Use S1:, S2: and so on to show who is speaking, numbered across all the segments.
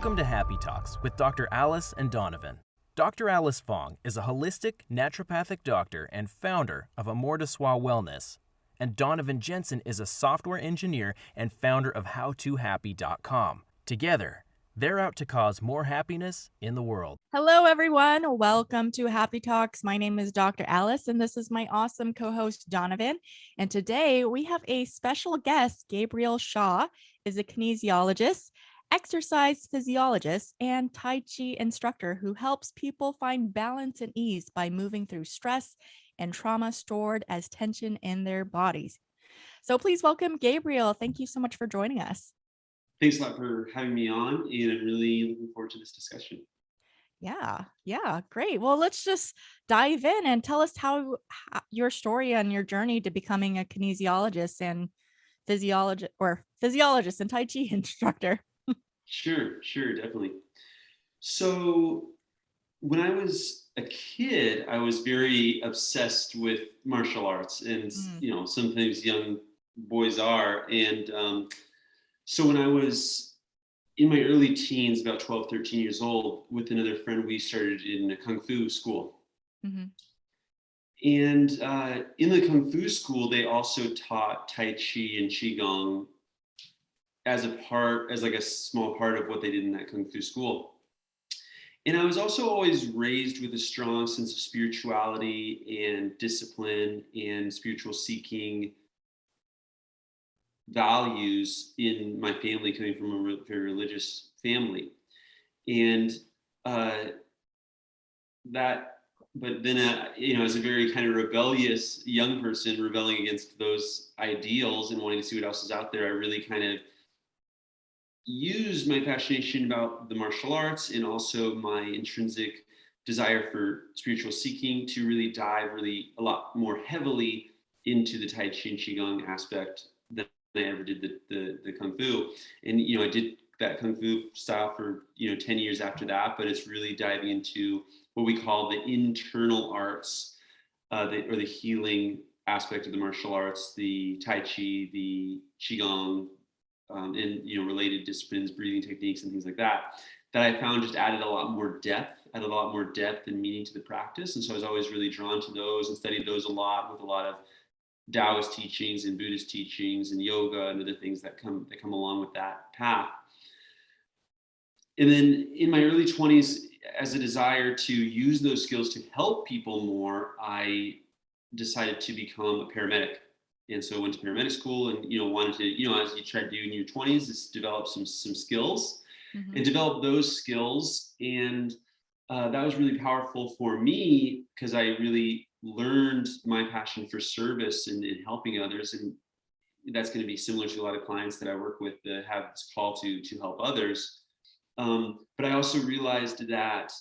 S1: Welcome to Happy Talks with Dr. Alice and Donovan. Dr. Alice Fong is a holistic naturopathic doctor and founder of Amour de Soi Wellness. And Donovan Jensen is a software engineer and founder of HowToHappy.com. Together, they're out to cause more happiness in the world.
S2: Hello, everyone. Welcome to Happy Talks. My name is Dr. Alice, and this is my awesome co-host, Donovan. And today we have a special guest. Gabriel Shaw is a kinesiologist, exercise physiologist, and Tai Chi instructor who helps people find balance and ease by moving through stress and trauma stored as tension in their bodies. So please welcome Gabriel. Thank you so much for joining us.
S3: Thanks a lot for having me on, and I'm really looking forward to this discussion.
S2: Yeah, great. Well, let's just dive in and tell us how your story and your journey to becoming a kinesiologist and physiologist and Tai Chi instructor.
S3: Sure, definitely. So when I was a kid, I was very obsessed with martial arts, and sometimes young boys are. And so when I was in my early teens, about 12, 13 years old, with another friend, we started in a Kung Fu school.
S2: Mm-hmm.
S3: And in the Kung Fu school, they also taught Tai Chi and qigong as like a small part of what they did in that Kung Fu school. And I was also always raised with a strong sense of spirituality and discipline and spiritual seeking values in my family, coming from a very religious family. And but then, as a very kind of rebellious young person, rebelling against those ideals and wanting to see what else is out there, I really kind of used my fascination about the martial arts and also my intrinsic desire for spiritual seeking to really dive a lot more heavily into the Tai Chi and Qigong aspect than I ever did the Kung Fu. And, I did that Kung Fu style for, 10 years after that, but it's really diving into what we call the internal arts, or the healing aspect of the martial arts, the Tai Chi, the Qigong, and related disciplines, breathing techniques and things like that I found just added a lot more depth and meaning to the practice. And so I was always really drawn to those and studied those a lot, with a lot of Taoist teachings and Buddhist teachings and yoga and other things that come along with that path. And then in my early 20s, as a desire to use those skills to help people more, I decided to become a paramedic. And so I went to paramedic school and, wanted to, as you try to do in your 20s, is develop some skills, mm-hmm. and develop those skills. And that was really powerful for me because I really learned my passion for service and helping others. And that's going to be similar to a lot of clients that I work with that have this call to help others. But I also realized that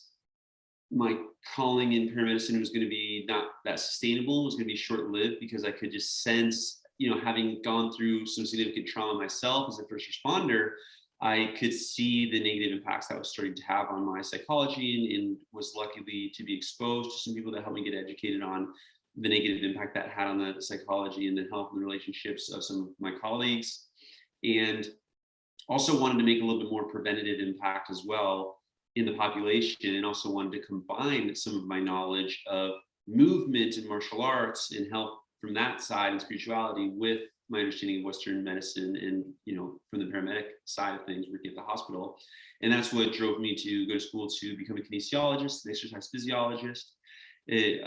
S3: my calling in paramedicine was going to be not that sustainable. It was going to be short-lived because I could just sense, having gone through some significant trauma myself as a first responder, I could see the negative impacts that was starting to have on my psychology, and was lucky to be exposed to some people that helped me get educated on the negative impact that had on the psychology and the health and the relationships of some of my colleagues. And also wanted to make a little bit more preventative impact as well in the population, and also wanted to combine some of my knowledge of movement and martial arts and health from that side and spirituality with my understanding of Western medicine and, from the paramedic side of things, working at the hospital. And that's what drove me to go to school to become a kinesiologist, an exercise physiologist. A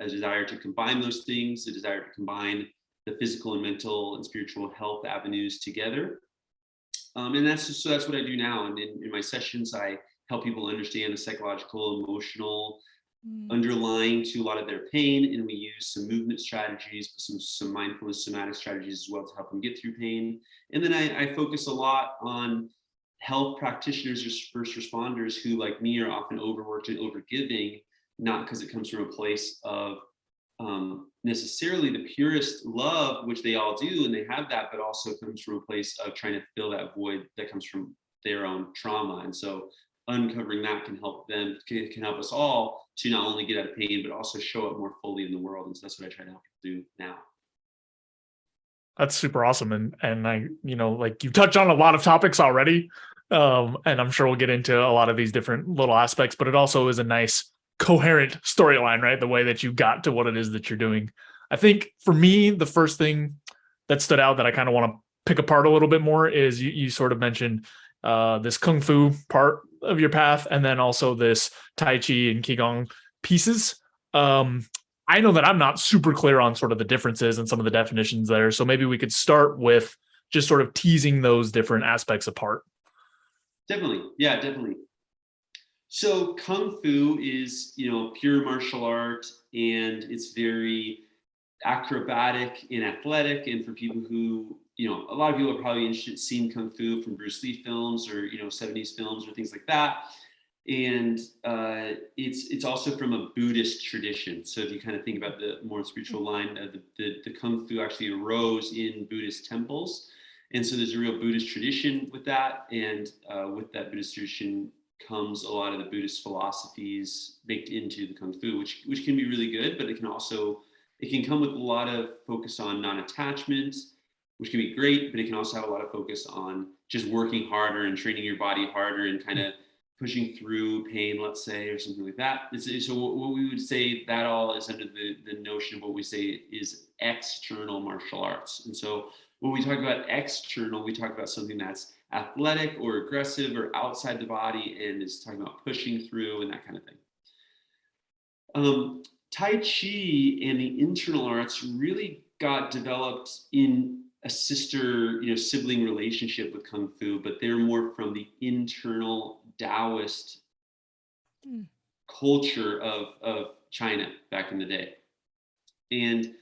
S3: desire to combine those things, a desire to combine the physical and mental and spiritual health avenues together. And that's what I do now. And in my sessions, I help people understand the psychological, emotional underlying to a lot of their pain. And we use some movement strategies, some mindfulness, somatic strategies as well to help them get through pain. And then I focus a lot on health practitioners or first responders who, like me, are often overworked and overgiving, not because it comes from a place of necessarily the purest love, which they all do, and they have that, but also comes from a place of trying to fill that void that comes from their own trauma. And so uncovering that can help us all to not only get out of pain, but also show up more fully in the world. And so that's what I try to help people do now.
S4: That's super awesome. And I, like you touched on a lot of topics already. And I'm sure we'll get into a lot of these different little aspects, but it also is a nice coherent storyline, right? The way that you got to what it is that you're doing. I think for me, the first thing that stood out that I kind of want to pick apart a little bit more is you sort of mentioned this Kung Fu part of your path, and then also this Tai Chi and Qigong pieces. I know that I'm not super clear on sort of the differences and some of the definitions there. So maybe we could start with just sort of teasing those different aspects apart.
S3: Definitely. Yeah, definitely. So Kung Fu is, pure martial art, and it's very acrobatic and athletic. And for people who, a lot of people are probably seen Kung Fu from Bruce Lee films or, 70s films or things like that. And it's also from a Buddhist tradition. So if you kind of think about the more spiritual line, the Kung Fu actually arose in Buddhist temples. And so there's a real Buddhist tradition with that. And with that Buddhist tradition comes a lot of the Buddhist philosophies baked into the Kung Fu, which can be really good, but it can come with a lot of focus on non-attachment, which can be great, but it can also have a lot of focus on just working harder and training your body harder and kind of pushing through pain, let's say, or something like that. So what we would say, that all is under the notion of what we say is external martial arts. And so when we talk about external, we talk about something that's athletic or aggressive or outside the body and is talking about pushing through and that kind of thing. Tai Chi and the internal arts really got developed in a sibling relationship with Kung Fu, but they're more from the internal Taoist culture of China back in the day. And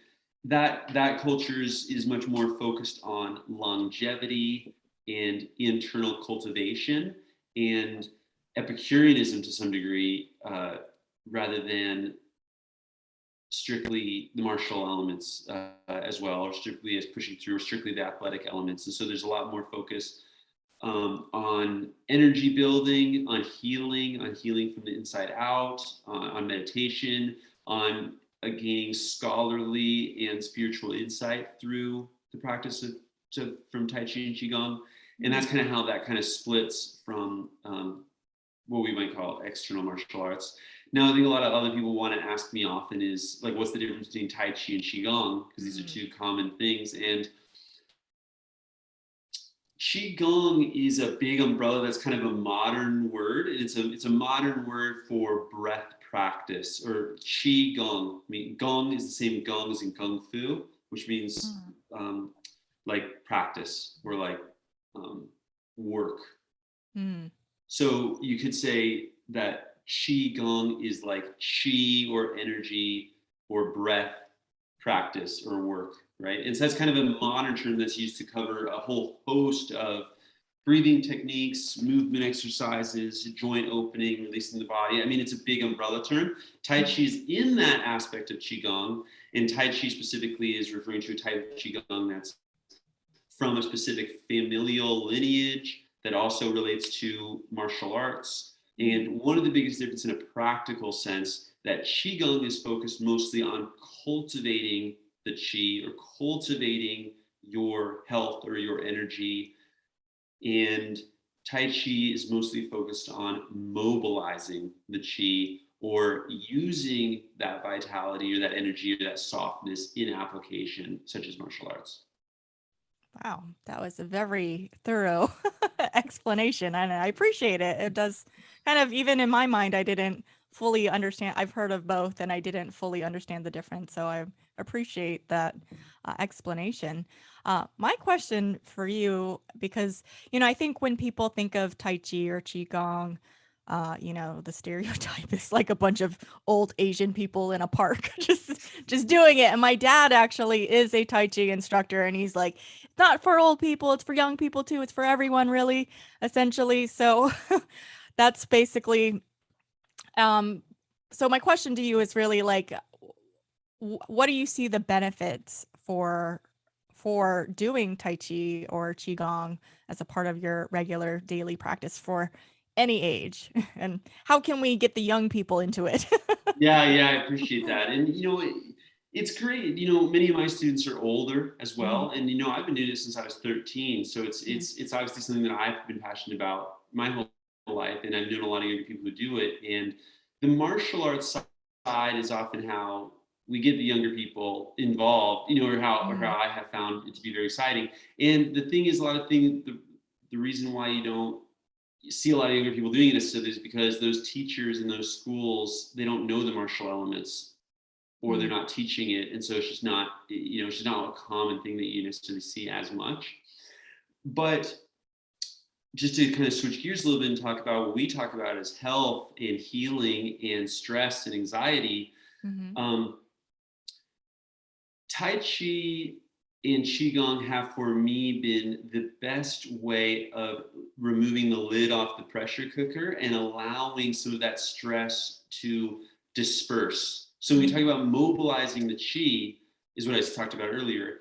S3: that culture is much more focused on longevity and internal cultivation and Epicureanism to some degree, rather than strictly the martial elements as well, or strictly as pushing through, or strictly the athletic elements. And so there's a lot more focus on energy building, on healing from the inside out, on meditation, on gaining scholarly and spiritual insight through the practice from Tai Chi and Qigong. And that's kind of how that kind of splits from what we might call external martial arts. Now, I think a lot of other people want to ask me often is like, what's the difference between Tai Chi and Qigong? Because these are two common things. And Qigong is a big umbrella that's kind of a modern word. It's a modern word for breath practice, or Qigong. I mean, Gong is the same Gong as in Kung Fu, which means like practice or like work. So you could say that Qigong is like Qi or energy or breath practice or work, right? And so that's kind of a modern term that's used to cover a whole host of breathing techniques, movement exercises, joint opening, releasing the body. I mean, it's a big umbrella term. Tai Chi is in that aspect of Qigong, and Tai Chi specifically is referring to a type of Qigong that's from a specific familial lineage that also relates to martial arts. And one of the biggest differences in a practical sense, that Qigong is focused mostly on cultivating the Qi, or cultivating your health or your energy. And Tai Chi is mostly focused on mobilizing the Qi, or using that vitality or that energy or that softness in application, such as martial arts.
S2: Wow, that was a very thorough explanation, and I appreciate it. It does kind of, even in my mind, I didn't fully understand. I've heard of both, and I didn't fully understand the difference. So I appreciate that explanation. My question for you, because, I think when people think of Tai Chi or Qigong, the stereotype is like a bunch of old Asian people in a park just doing it. And my dad actually is a Tai Chi instructor, and he's like, it's not for old people, it's for young people too. It's for everyone, really, essentially. So that's basically so my question to you is really like, what do you see the benefits for doing Tai Chi or Qigong as a part of your regular daily practice for any age? And how can we get the young people into it?
S3: Yeah, I appreciate that. And It's great. You know, many of my students are older as well.
S2: Mm-hmm.
S3: And, you know, I've been doing it since I was 13. So
S2: Mm-hmm.
S3: it's obviously something that I've been passionate about my whole life. And I've known a lot of younger people who do it. And the martial arts side is often how we get the younger people involved, you know, or
S2: Mm-hmm.
S3: how I have found it to be very exciting. And the thing is, a lot of things, the reason why you don't see a lot of younger people doing it is because those teachers in those schools, they don't know the martial elements, or they're not teaching it, and so it's just not, you know, it's just not a common thing that you necessarily see as much. But just to kind of switch gears a little bit and talk about what we talk about as health and healing and stress and anxiety,
S2: Mm-hmm.
S3: um, Tai Chi and qigong have for me been the best way of removing the lid off the pressure cooker and allowing some of that stress to disperse. So when we talk about mobilizing the chi, is what I talked about earlier.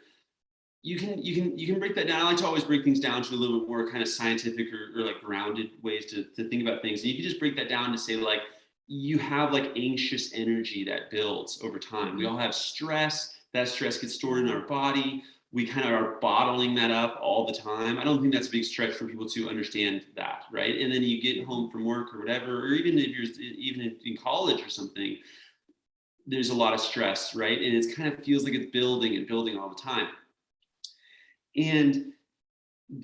S3: You can break that down. I like to always break things down to a little bit more kind of scientific or like grounded ways to think about things. And you can just break that down to say, like, you have like anxious energy that builds over time. We all have stress. That stress gets stored in our body. We kind of are bottling that up all the time. I don't think that's a big stretch for people to understand that, right? And then you get home from work or whatever, or even if you're even in college or something, there's a lot of stress, right? And it kind of feels like it's building and building all the time. And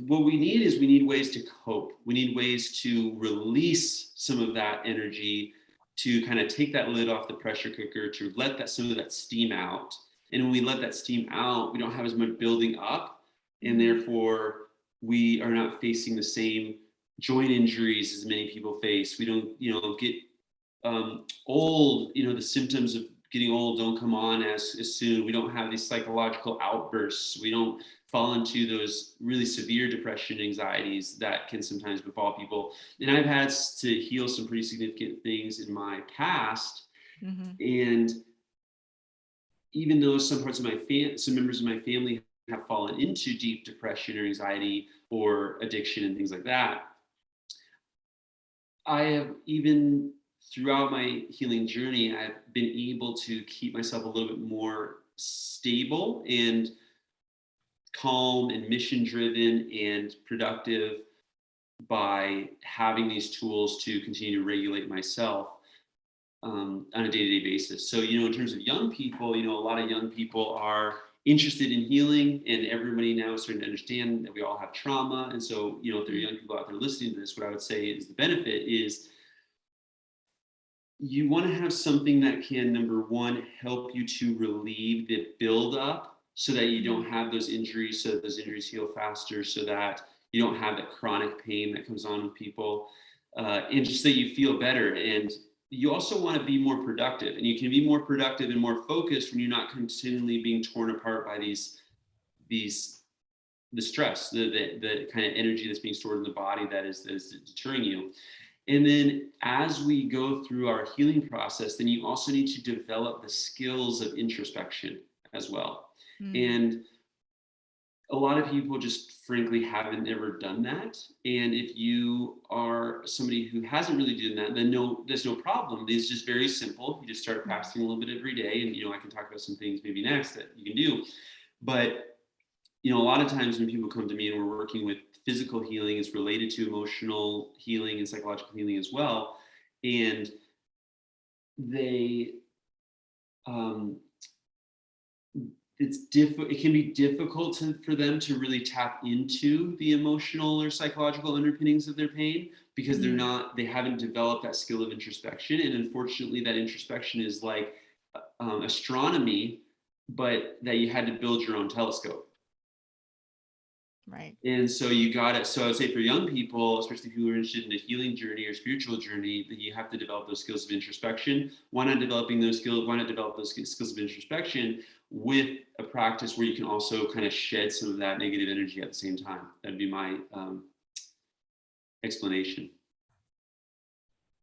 S3: what we need ways to cope. We need ways to release some of that energy, to kind of take that lid off the pressure cooker, to let that some of that steam out. And when we let that steam out, we don't have as much building up, and therefore we are not facing the same joint injuries as many people face. We don't, you know, get old. You know, the symptoms of getting old don't come on as soon. We don't have these psychological outbursts. We don't fall into those really severe depression, anxieties that can sometimes befall people. And I've had to heal some pretty significant things in my past. And even though some parts of some members of my family have fallen into deep depression or anxiety or addiction and things like that, I have, even throughout my healing journey, I've been able to keep myself a little bit more stable and calm and mission driven and productive by having these tools to continue to regulate myself on a day-to-day basis. So, you know, in terms of young people, you know, a lot of young people are interested in healing, and everybody now is starting to understand that we all have trauma. And so, you know, if there are young people out there listening to this, what I would say is the benefit is you want to have something that can, number one, help you to relieve the buildup so that you don't have those injuries, so that those injuries heal faster, so that you don't have that chronic pain that comes on with people, and just that you feel better. And you also want to be more productive, and you can be more productive and more focused when you're not continually being torn apart by the stress, the kind of energy that's being stored in the body that is deterring you. And then as we go through our healing process, then you also need to develop the skills of introspection as well. And a lot of people just frankly haven't ever done that. And if you are somebody who hasn't really done that, then no, there's no problem. It's just very simple. You just start practicing a little bit every day. And, you know, I can talk about some things maybe next that you can do. But, you know, a lot of times when people come to me and we're working with physical healing, it's related to emotional healing and psychological healing as well. And they, it can be difficult for them to really tap into the emotional or psychological underpinnings of their pain, because they haven't developed that skill of introspection. And unfortunately, that introspection is like astronomy, but that you had to build your own telescope.
S2: Right.
S3: And so you got it. So I would say for young people, especially people who are interested in a healing journey or spiritual journey, that you have to develop those skills of introspection. Why not develop those skills of introspection with a practice where you can also kind of shed some of that negative energy at the same time? That'd be my explanation.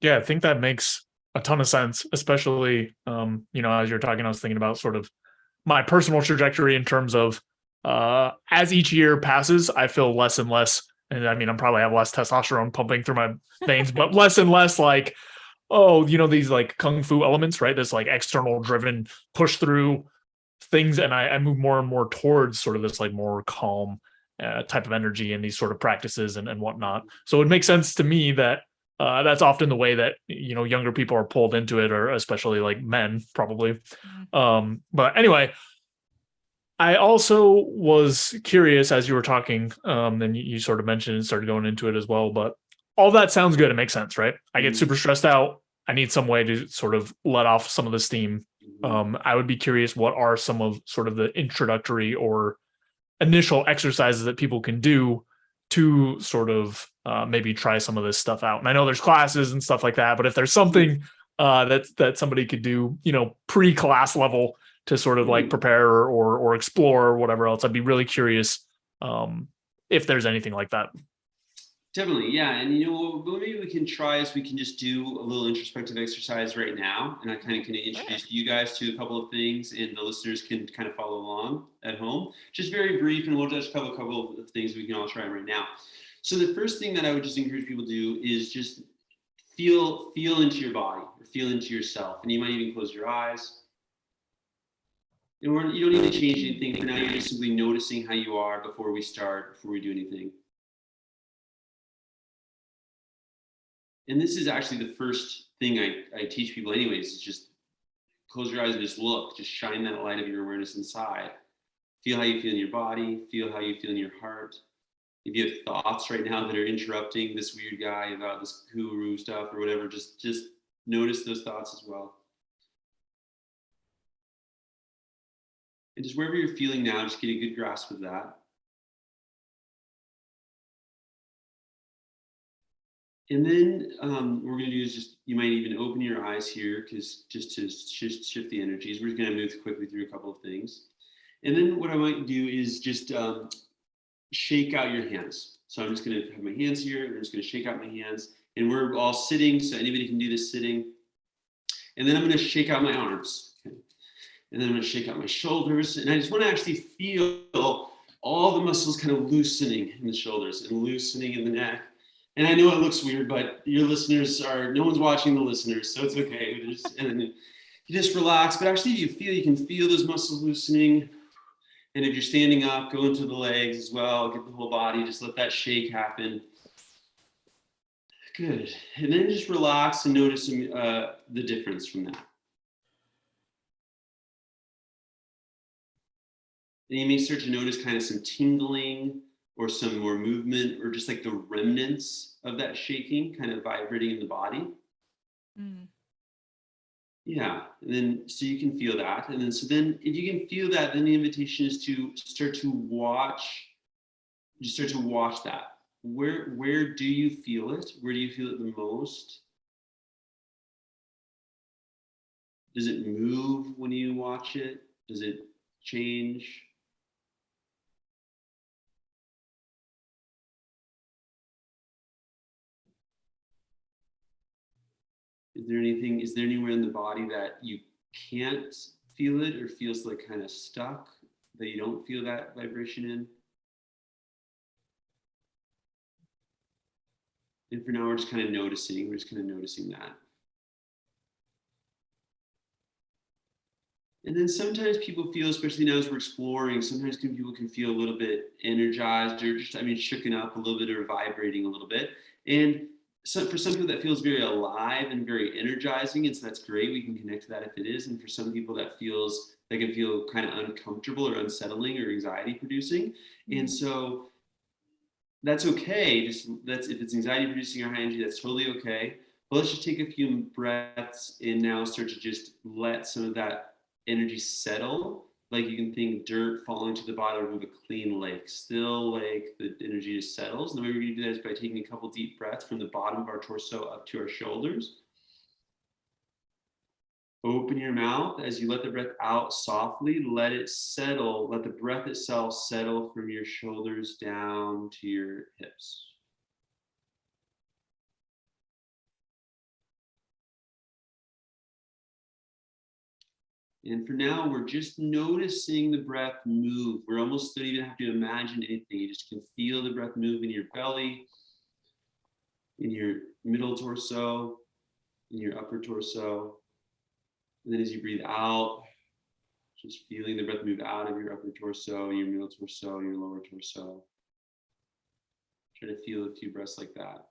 S4: Yeah, I think that makes a ton of sense, especially, you know, as you're talking, I was thinking about sort of my personal trajectory in terms of as each year passes, I feel less and less, and I mean, I'm probably have less testosterone pumping through my veins, but less and less like, oh, you know, these like kung fu elements, right? This like external driven push through things, and I move more and more towards sort of this like more calm type of energy in these sort of practices and whatnot. So it makes sense to me that that's often the way that, you know, younger people are pulled into it, or especially like men probably. But anyway, I also was curious as you were talking, and you sort of mentioned and started going into it as well, but all that sounds good. It makes sense, right? I get super stressed out. I need some way to sort of let off some of the steam. I would be curious, what are some of sort of the introductory or initial exercises that people can do to sort of maybe try some of this stuff out? And I know there's classes and stuff like that, but if there's something that somebody could do, you know, pre-class level to sort of like prepare or explore or whatever else, I'd be really curious if there's anything like that.
S3: Definitely, yeah. And you know, what maybe we can try is we can just do a little introspective exercise right now, and I kind of can introduce you guys to a couple of things, and the listeners can kind of follow along at home. Just very brief, and we'll just cover a couple of things we can all try right now. So the first thing that I would just encourage people to do is just feel into your body, or feel into yourself, and you might even close your eyes. And you don't need to change anything for now. You're just simply noticing how you are before we do anything. And this is actually the first thing I teach people anyways, is just close your eyes and just look, just shine that light of your awareness inside. Feel how you feel in your body, feel how you feel in your heart. If you have thoughts right now that are interrupting this weird guy about this guru stuff or whatever, just notice those thoughts as well. And just wherever you're feeling now, just get a good grasp of that. And then what we're going to do is just, you might even open your eyes here, because just to shift the energies. We're going to move quickly through a couple of things. And then what I might do is just shake out your hands. So I'm just going to have my hands here, and I'm just going to shake out my hands. And we're all sitting, so anybody can do this sitting. And then I'm going to shake out my arms. Okay. And then I'm going to shake out my shoulders. And I just want to actually feel all the muscles kind of loosening in the shoulders and loosening in the neck. And I know it looks weird, but your listeners no one's watching the listeners, so it's okay. And then you just relax, but actually you can feel those muscles loosening. And if you're standing up, go into the legs as well, get the whole body, just let that shake happen. Good. And then just relax and notice the difference from that. And you may start to notice kind of some tingling or some more movement, or just like the remnants of that shaking kind of vibrating in the body. Yeah, and then so you can feel that. And then if you can feel that, then the invitation is to start to watch that. Where do you feel it? Where do you feel it the most? Does it move when you watch it? Does it change? Is there anywhere in the body that you can't feel it, or feels like kind of stuck, that you don't feel that vibration in? And for now, we're just kind of noticing that. And then sometimes people feel, especially now as we're exploring, sometimes people can feel a little bit energized, or just, shooken up a little bit, or vibrating a little bit. And so for some people that feels very alive and very energizing, and so that's great. We can connect to that if it is. And for some people that can feel kind of uncomfortable or unsettling or anxiety producing. And so that's okay. If it's anxiety producing or high energy, that's totally okay. But let's just take a few breaths and now start to just let some of that energy settle. Like you can think dirt falling to the bottom of a clean lake, still lake, the energy just settles. And the way we're going to do that is by taking a couple deep breaths from the bottom of our torso up to our shoulders. Open your mouth as you let the breath out softly. Let it settle. Let the breath itself settle from your shoulders down to your hips. And for now, we're just noticing the breath move. We almost don't even have to imagine anything. You just can feel the breath move in your belly, in your middle torso, in your upper torso. And then as you breathe out, Just feeling the breath move out of your upper torso, your middle torso, your lower torso. Try to feel a few breaths like that.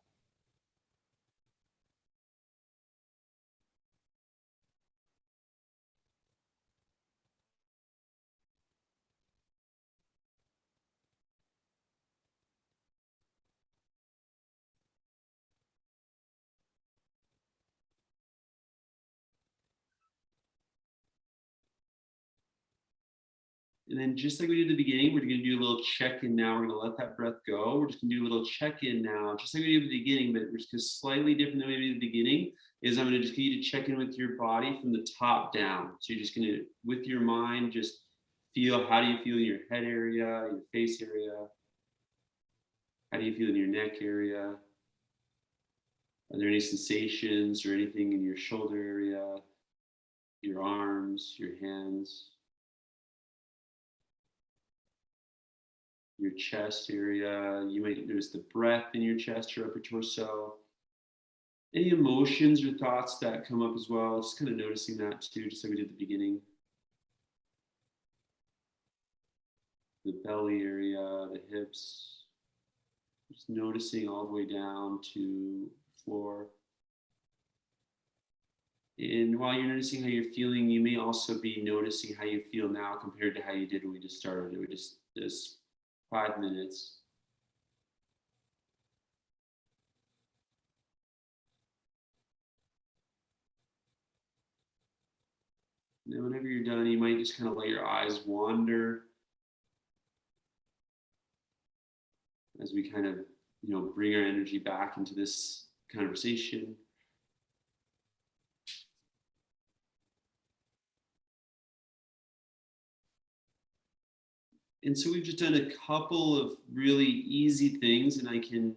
S3: And then just like we did at the beginning, we're going to do a little check-in now. We're going to let that breath go. We're just going to do a little check-in now, just like we did at the beginning, but we're just slightly different than we did at the beginning, is I'm going to just get you to check in with your body from the top down. So you're just going to, with your mind, just feel, how do you feel in your head area, your face area? How do you feel in your neck area? Are there any sensations or anything in your shoulder area, your arms, your hands? Your chest area, you might notice the breath in your chest, your upper torso. Any emotions or thoughts that come up as well, just kind of noticing that too, just like we did at the beginning. The belly area, the hips, just noticing all the way down to the floor. And while you're noticing how you're feeling, you may also be noticing how you feel now compared to how you did when we just started. It was just 5 minutes. And then whenever you're done, you might just kind of let your eyes wander as we kind of, bring our energy back into this conversation. And so we've just done a couple of really easy things, and I can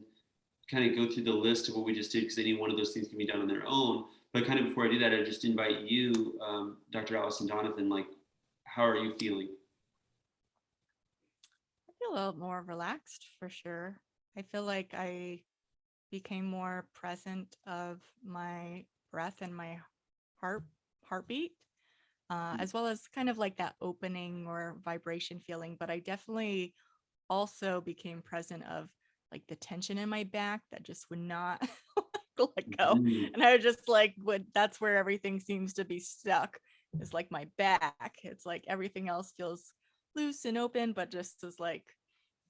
S3: kind of go through the list of what we just did because any one of those things can be done on their own. But kind of before I do that, I just invite you, Dr. Alice and Donovan, like, how are you feeling?
S2: I feel a little more relaxed for sure. I feel like I became more present of my breath and my heartbeat, as well as kind of like that opening or vibration feeling. But I definitely also became present of like the tension in my back that just would not let go. And I was just like, that's where everything seems to be stuck, is like my back. It's like everything else feels loose and open, but just is like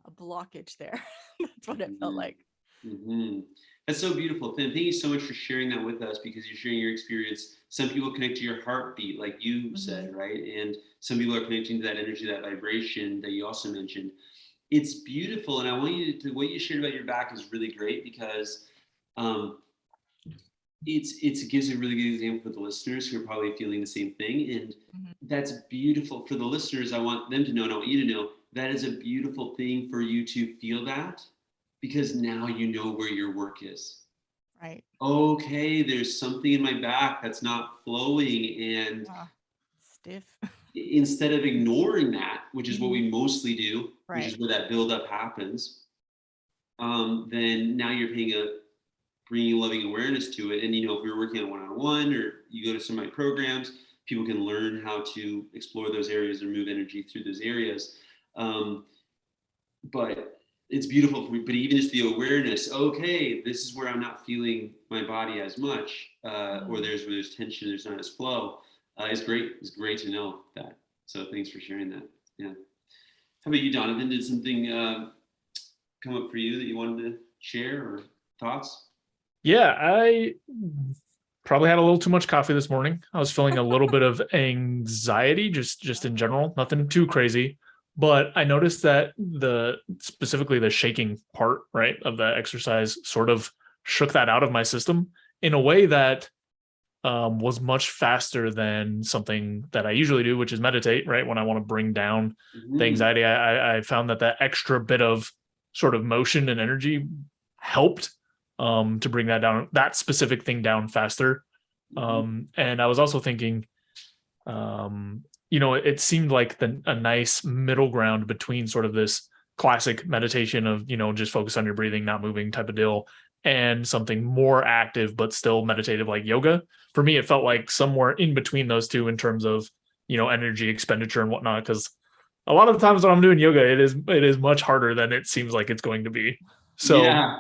S2: a blockage there. That's what it felt like.
S3: Mm-hmm. That's so beautiful. Thank you so much for sharing that with us, because you're sharing your experience. Some people connect to your heartbeat, like you said, right? And some people are connecting to that energy, that vibration that you also mentioned. It's beautiful. And I want you to, what you shared about your back is really great, because it gives a really good example for the listeners who are probably feeling the same thing. And that's beautiful for the listeners. I want them to know, and I want you to know, that is a beautiful thing for you to feel that, because now you know where your work is.
S2: Right.
S3: Okay, there's something in my back that's not flowing, and
S2: stiff.
S3: Instead of ignoring that, which is what we mostly do,
S2: right,
S3: which is where that buildup happens, then now you're bringing loving awareness to it. And if we were working on one-on-one, or you go to some of my programs, people can learn how to explore those areas or move energy through those areas. But it's beautiful for me. But even just the awareness, okay, this is where I'm not feeling my body as much, or there's tension, there's not as flow. It's great. It's great to know that. So thanks for sharing that. Yeah. How about you, Donovan? Did something come up for you that you wanted to share, or thoughts?
S4: Yeah, I probably had a little too much coffee this morning. I was feeling a little bit of anxiety, just in general, nothing too crazy. But I noticed that specifically the shaking part, right, of the exercise sort of shook that out of my system in a way that was much faster than something that I usually do, which is meditate, right? When I want to bring down the anxiety, I found that extra bit of sort of motion and energy helped to bring that down, that specific thing down faster. And I was also thinking, it seemed like a nice middle ground between sort of this classic meditation of, just focus on your breathing, not moving type of deal, and something more active, but still meditative, like yoga. For me, it felt like somewhere in between those two in terms of energy expenditure and whatnot. Because a lot of the times when I'm doing yoga, it is much harder than it seems like it's going to be. So
S3: Yeah.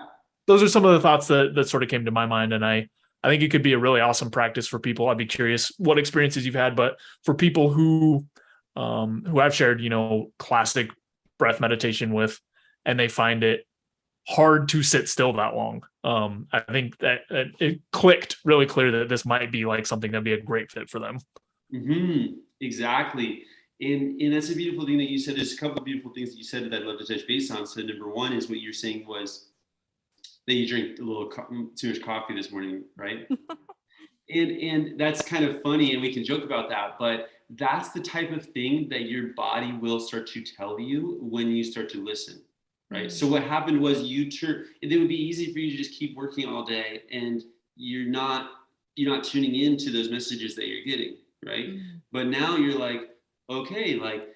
S4: those are some of the thoughts that sort of came to my mind. And I think it could be a really awesome practice for people. I'd be curious what experiences you've had, but for people who I've shared, classic breath meditation with, and they find it hard to sit still that long. I think that it clicked really clear that this might be like something that'd be a great fit for them.
S3: Exactly. And that's a beautiful thing that you said. There's a couple of beautiful things that you said that I'd love to touch base on. So number one is what you're saying was that you drink a little too much coffee this morning, right? and that's kind of funny, and we can joke about that, but that's the type of thing that your body will start to tell you when you start to listen, right? So what happened was it would be easy for you to just keep working all day, and you're not tuning into those messages that you're getting, right? But now you're like, okay, like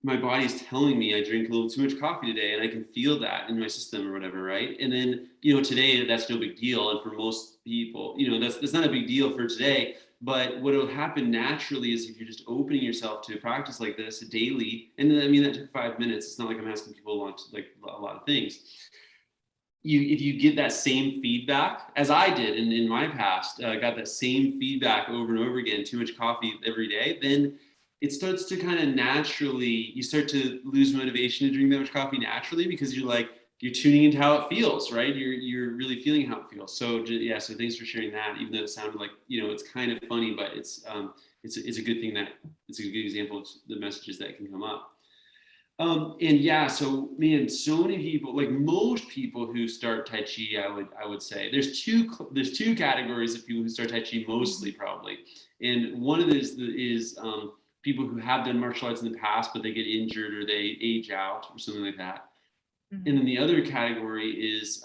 S3: my body's telling me I drink a little too much coffee today, and I can feel that in my system or whatever, right? And then, today that's no big deal. And for most people, that's not a big deal for today. But what will happen naturally is if you're just opening yourself to a practice like this daily, and then, that took 5 minutes. It's not like I'm asking people a lot of things. If you get that same feedback, as I did in my past, got that same feedback over and over again, too much coffee every day, then it starts to kind of naturally, you start to lose motivation to drink that much coffee naturally, because you're tuning into how it feels, right? You're really feeling how it feels. So yeah, so thanks for sharing that, even though it sounded like, it's kind of funny, but it's a good thing that it's a good example of the messages that can come up. And yeah, so man, so many people, like most people who start Tai Chi, I would say there's two categories of people who start Tai Chi mostly, probably. And one of these is people who have done martial arts in the past, but they get injured or they age out or something like that. And then the other category is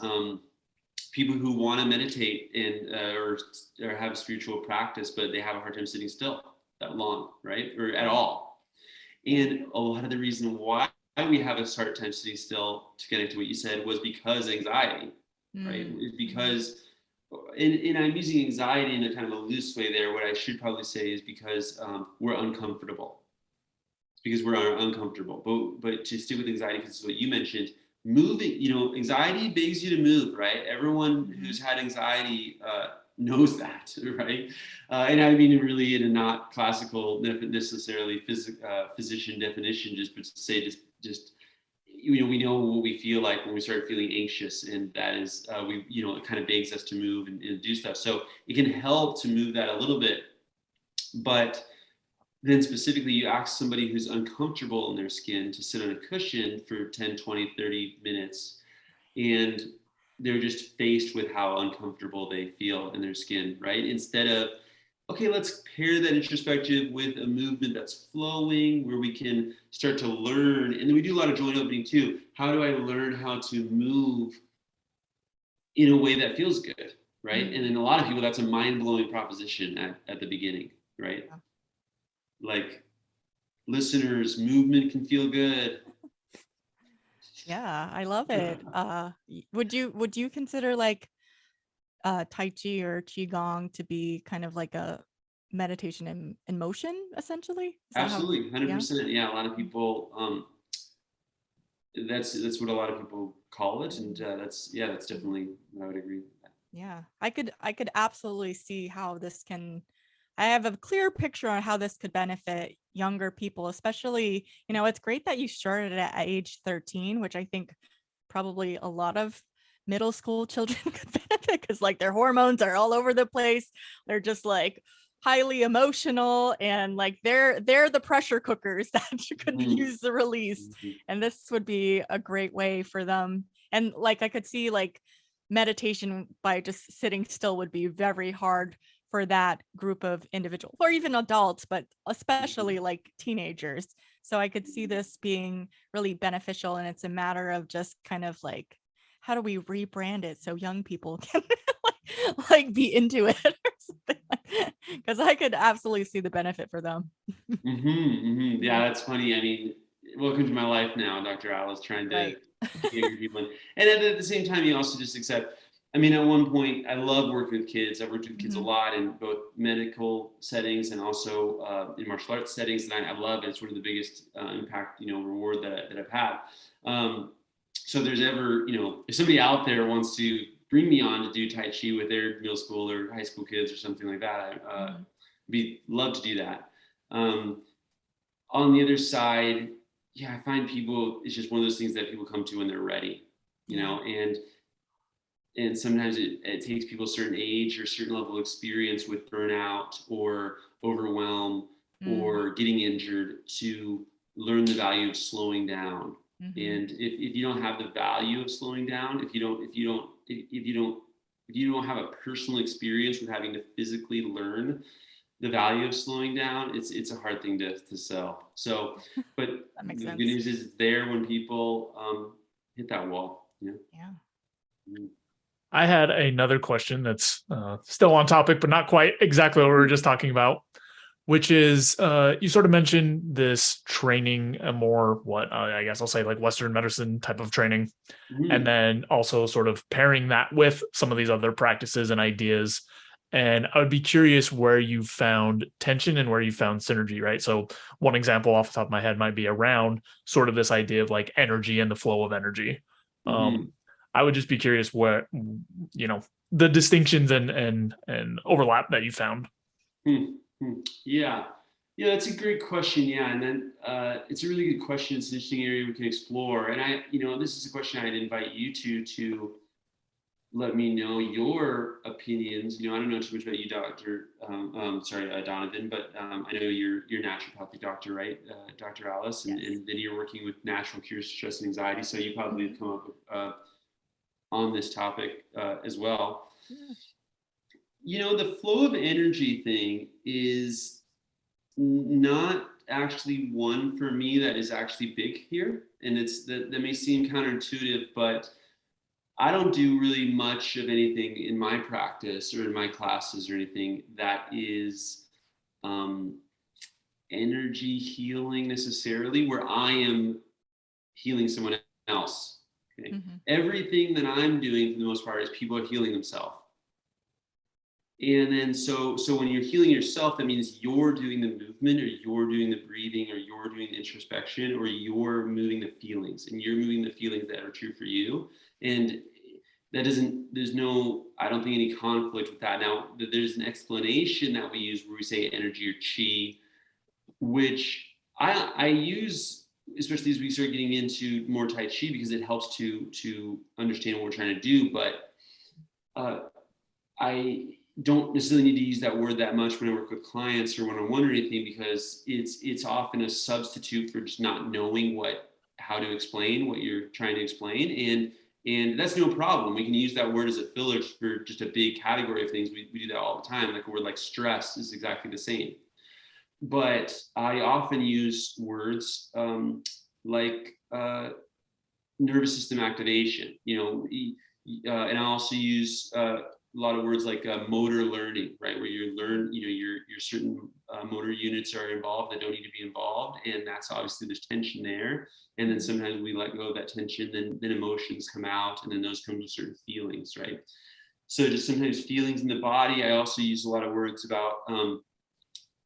S3: people who want to meditate and or have spiritual practice, but they have a hard time sitting still that long, right? Or at all. And a lot of the reason why we have a hard time sitting still, to connect to what you said, was because anxiety, right? It's because, and I'm using anxiety in a kind of a loose way there. What I should probably say is because we're uncomfortable. It's because we're uncomfortable. But to stick with anxiety, because it's what you mentioned, moving, anxiety begs you to move, right? Everyone who's had anxiety knows that, right? And I mean, really, in a not classical, necessarily physician definition, but to say just we know what we feel like when we start feeling anxious, and that is it kind of begs us to move and do stuff. So it can help to move that a little bit, but then specifically you ask somebody who's uncomfortable in their skin to sit on a cushion for 10, 20, 30 minutes, and they're just faced with how uncomfortable they feel in their skin, right? Instead of, okay, let's pair that introspective with a movement that's flowing, where we can start to learn. And then we do a lot of joint opening too. How do I learn how to move in a way that feels good, right? And then a lot of people, that's a mind-blowing proposition at the beginning, right? Yeah. Like, listeners, movement can feel good.
S2: Yeah, I love it. Would you consider like Tai Chi or qigong to be kind of like a meditation in motion, essentially? Is
S3: Absolutely, 100%. Yeah, a lot of people. That's what a lot of people call it, and that's definitely, I would agree with that.
S2: Yeah, I could absolutely see how this can. I have a clear picture on how this could benefit younger people, especially, it's great that you started at age 13, which I think probably a lot of middle school children could benefit, because like their hormones are all over the place. They're just like highly emotional, and like they're the pressure cookers that could use the release. And this would be a great way for them. And like I could see like meditation by just sitting still would be very hard for that group of individuals, or even adults, but especially like teenagers. So I could see this being really beneficial, and it's a matter of just kind of like, how do we rebrand it so young people can like be into it or something, because I could absolutely see the benefit for them.
S3: Yeah, that's funny. I mean, welcome to my life now, Dr. Alice, trying to get your people in. And then at the same time, you also just accept, I mean, at one point, I love working with kids. I've worked with kids a
S2: Mhm.
S3: lot in both medical settings and also in martial arts settings, and I love it. It's one of the biggest impact, reward that I've had. So if there's ever, if somebody out there wants to bring me on to do Tai Chi with their middle school or high school kids or something like that,
S2: Mhm.
S3: be love to do that. On the other side, yeah, I find people, it's just one of those things that people come to when they're ready,
S2: Yeah.
S3: and sometimes it takes people a certain age or a certain level of experience with burnout or overwhelm
S2: Mm.
S3: or getting injured to learn the value of slowing down.
S2: Mhm.
S3: And if you don't have the value of slowing down, if you don't have a personal experience with having to physically learn the value of slowing down, it's a hard thing to sell. So, but
S2: That makes
S3: the good
S2: sense.
S3: news is it's there when people hit that wall. Yeah.
S2: Yeah.
S3: Mm.
S4: I had another question that's still on topic, but not quite exactly what we were just talking about, which is you sort of mentioned this training, a more I guess I'll say like Western medicine type of training, and
S3: Mhm.
S4: then also sort of pairing that with some of these other practices and ideas. And I would be curious where you found tension and where you found synergy, right? So one example off the top of my head might be around sort of this idea of like energy and the flow of energy.
S3: Mhm.
S4: I would just be curious where, the distinctions and overlap that you found.
S3: Hmm. Hmm. Yeah. Yeah, that's a great question. Yeah. And then it's a really good question. It's an interesting area we can explore. And this is a question I'd invite you to let me know your opinions. I don't know too much about you, Doctor. Donovan, but I know you're a naturopathic doctor, right, Dr. Alice,
S2: Yes.
S3: and then you're working with natural cures for stress and anxiety. So you probably have
S2: Mhm.
S3: come up with, on this topic as well.
S2: Yeah.
S3: The flow of energy thing is not actually one for me that is actually big here, and that may seem counterintuitive, but I don't do really much of anything in my practice or in my classes or anything that is um, energy healing necessarily, where I am healing someone else. Okay,
S2: Mhm.
S3: everything that I'm doing for the most part is people are healing themselves. And then so when you're healing yourself, that means you're doing the movement or you're doing the breathing or you're doing the introspection or you're moving the feelings and you're moving the feelings that are true for you. And there's no, I don't think any conflict with that. Now, there's an explanation that we use where we say energy or chi, which I use, especially as we start getting into more Tai Chi, because it helps to understand what we're trying to do. But uh, I don't necessarily need to use that word that much when I work with clients or one-on-one or anything, because it's often a substitute for just not knowing how to explain what you're trying to explain. And that's no problem. We can use that word as a filler for just a big category of things. We do that all the time. Like a word like stress is exactly the same. But I often use words like nervous system activation, and I also use a lot of words like motor learning, right? Where you learn, your certain motor units are involved that don't need to be involved. And that's obviously there's tension there. And then
S2: Mhm.
S3: sometimes we let go of that tension, then emotions come out and then those come to certain feelings, right? So just sometimes feelings in the body. I also use a lot of words about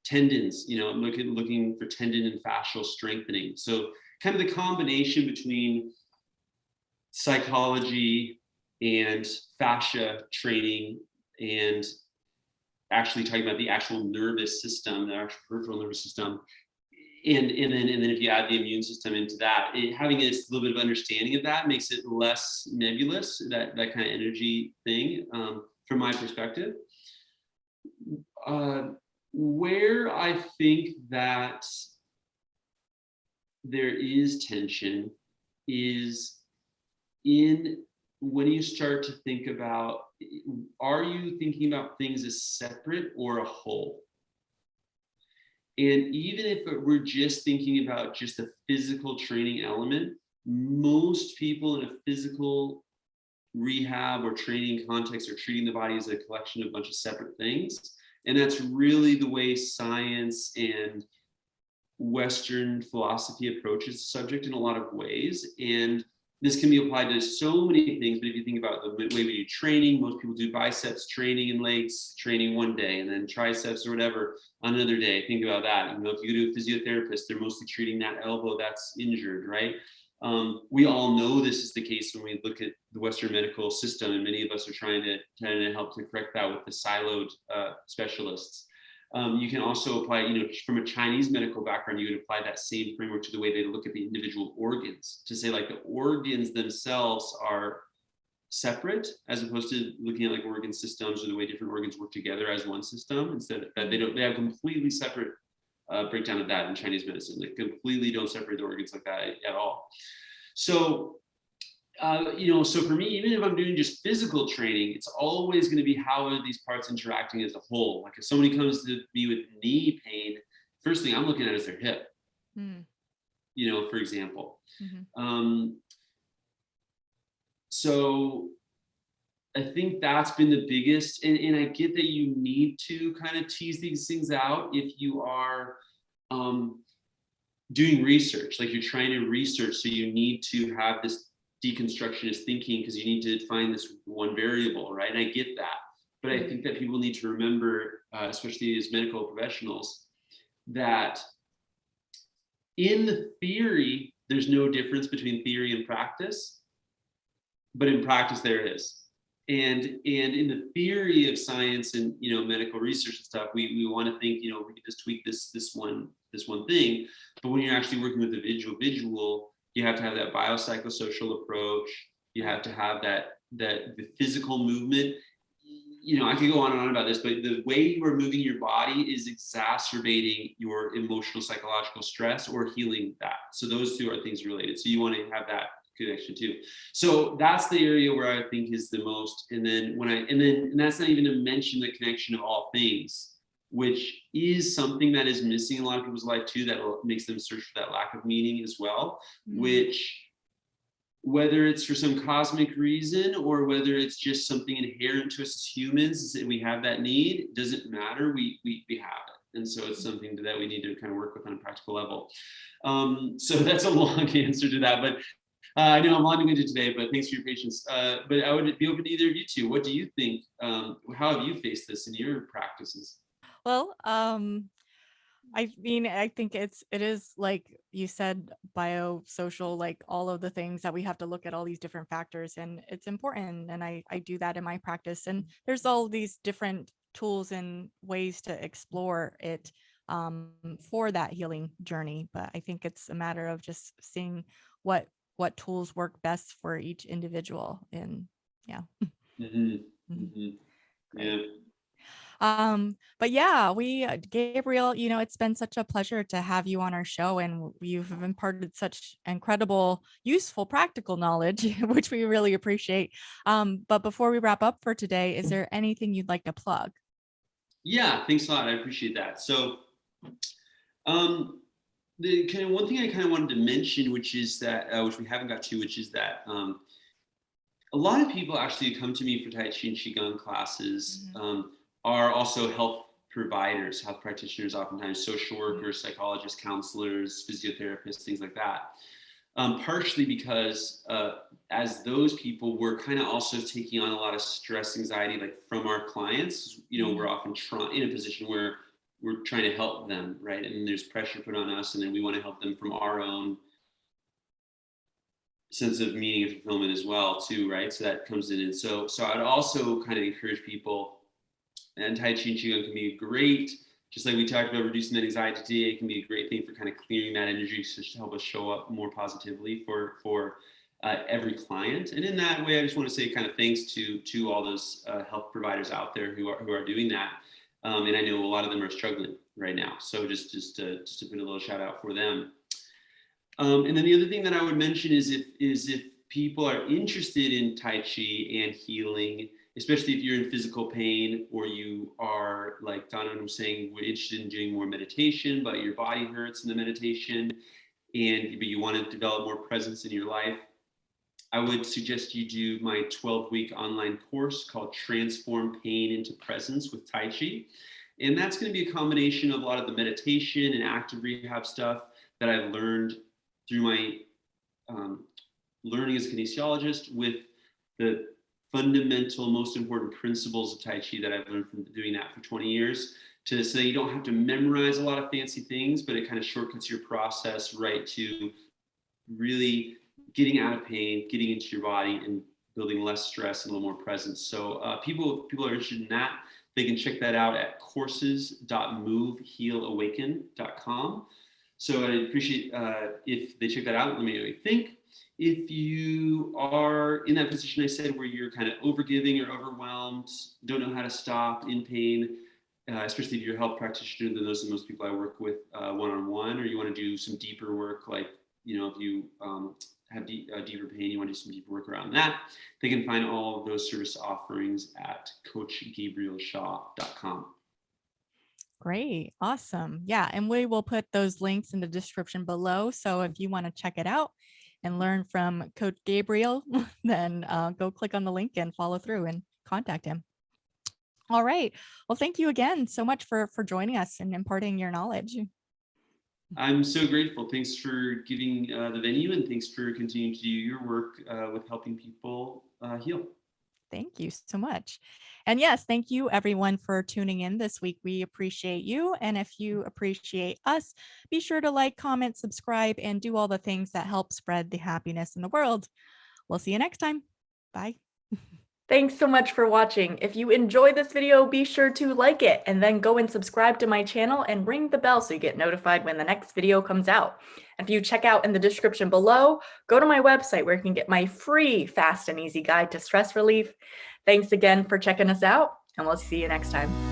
S3: tendons, looking for tendon and fascial strengthening. So kind of the combination between psychology and fascia training and actually talking about the actual nervous system, the actual peripheral nervous system. And then if you add the immune system into that, having a little bit of understanding of that makes it less nebulous, that kind of energy thing, from my perspective. Uh, where I think that there is tension is in when you start to think about, are you thinking about things as separate or a whole? And even if we're just thinking about just the physical training element, most people in a physical rehab or training context are treating the body as a collection of a bunch of separate things. And that's really the way science and Western philosophy approaches the subject in a lot of ways. And this can be applied to so many things, but if you think about the way we do training, most people do biceps training and legs training one day, and then triceps or whatever on another day. Think about that. You know, if you go to a physiotherapist, they're mostly treating that elbow that's injured, right? We all know this is the case when we look at the Western medical system, and many of us are trying to help to correct that with the siloed specialists. You can also apply, you know, from a Chinese medical background, you would apply that same framework to the way they look at the individual organs, to say like the organs themselves are separate, as opposed to looking at like organ systems or the way different organs work together as one system. Instead of that, they have completely separate breakdown of that in Chinese medicine. They completely don't separate the organs like that at all. So you know, so for me, even if I'm doing just physical training, it's always going to be how are these parts interacting as a whole. Like if somebody comes to me with knee pain, first thing I'm looking at is their hip, you know, for example. So I think that's been the biggest, and I get that you need to kind of tease these things out if you are doing research, like you're trying to research, so you need to have this deconstructionist thinking because you need to find this one variable, right? And I get that, but I think that people need to remember, especially as medical professionals, that in the theory, there's no difference between theory and practice, but in practice there is. And in the theory of science and, you know, medical research and stuff, we want to think, you know, we can just tweak this one thing, but when you're actually working with the visual, you have to have that biopsychosocial approach. You have to have the physical movement. You know, I could go on and on about this, but the way you are moving your body is exacerbating your emotional, psychological stress or healing that. So those two are things related. So you want to have that connection too. So that's the area where I think is the most. And then and that's not even to mention the connection of all things, which is something that is missing in a lot of people's life too, that makes them search for that lack of meaning as well, which, whether it's for some cosmic reason or whether it's just something inherent to us as humans, is that we have that need, it doesn't matter, we have it. And so it's something that we need to kind of work with on a practical level. So that's a long answer to that, but I know I'm long-winded today, but thanks for your patience. But I would be open to either of you two. What do you think? How have you faced this in your practices?
S2: Well, I mean, I think it is like you said, biosocial, like all of the things that we have to look at all these different factors, and it's important. And I do that in my practice. And there's all these different tools and ways to explore it for that healing journey. But I think it's a matter of just seeing what tools work best for each individual. And yeah.
S3: Yeah.
S2: But yeah, Gabriel, you know, it's been such a pleasure to have you on our show, and you've imparted such incredible, useful, practical knowledge, which we really appreciate. But before we wrap up for today, is there anything you'd like to plug?
S3: Yeah, thanks a lot. I appreciate that. So, the kind of one thing I kind of wanted to mention, which is that, which we haven't got to, which is that a lot of people actually come to me for Tai Chi and qigong classes. Are also health providers, health practitioners, oftentimes social workers, psychologists, counselors, physiotherapists, things like that. Partially because as those people, we're kind of also taking on a lot of stress, anxiety, like from our clients. You know, we're often in a position where we're trying to help them, right? And there's pressure put on us, and then we want to help them from our own sense of meaning and fulfillment as well, too, right? So that comes in. And so I'd also kind of encourage people. And Tai Chi and Qigong can be great, just like we talked about reducing that anxiety today, it can be a great thing for kind of clearing that energy to help us show up more positively for every client. And in that way, I just want to say kind of thanks to all those health providers out there who are doing that. And I know a lot of them are struggling right now. So just to put a little shout out for them. And then the other thing that I would mention is if people are interested in Tai Chi and healing, especially if you're in physical pain, or you are, like Donovan was saying, we're interested in doing more meditation, but your body hurts in the meditation, but you want to develop more presence in your life, I would suggest you do my 12-week online course called Transform Pain into Presence with Tai Chi. And that's going to be a combination of a lot of the meditation and active rehab stuff that I've learned through my learning as a kinesiologist with the fundamental, most important principles of Tai Chi that I've learned from doing that for 20 years, to say you don't have to memorize a lot of fancy things, but it kind of shortcuts your process right to really getting out of pain, getting into your body, and building less stress and a little more presence. So people are interested in that. They can check that out at courses.movehealawaken.com. So I'd appreciate if they check that out. Let me know what you think. If you are in that position I said where you're kind of overgiving or overwhelmed, don't know how to stop, in pain, especially if you're a health practitioner, then those are most people I work with one-on-one, or you want to do some deeper work, like, if you have deeper pain, you want to do some deeper work around that, they can find all of those service offerings at coachgabrielshaw.com.
S2: Great. Awesome. Yeah. And we will put those links in the description below. So if you want to check it out and learn from Coach Gabriel, then go click on the link and follow through and contact him. All right. Well, thank you again so much for joining us and imparting your knowledge.
S3: I'm so grateful. Thanks for giving the venue, and thanks for continuing to do your work with helping people heal.
S2: Thank you so much. And yes, thank you everyone for tuning in this week. We appreciate you. And if you appreciate us, be sure to like, comment, subscribe, and do all the things that help spread the happiness in the world. We'll see you next time. Bye. Thanks so much for watching. If you enjoy this video, be sure to like it and then go and subscribe to my channel and ring the bell so you get notified when the next video comes out. And if you check out in the description below, go to my website where you can get my free fast and easy guide to stress relief. Thanks again for checking us out, and we'll see you next time.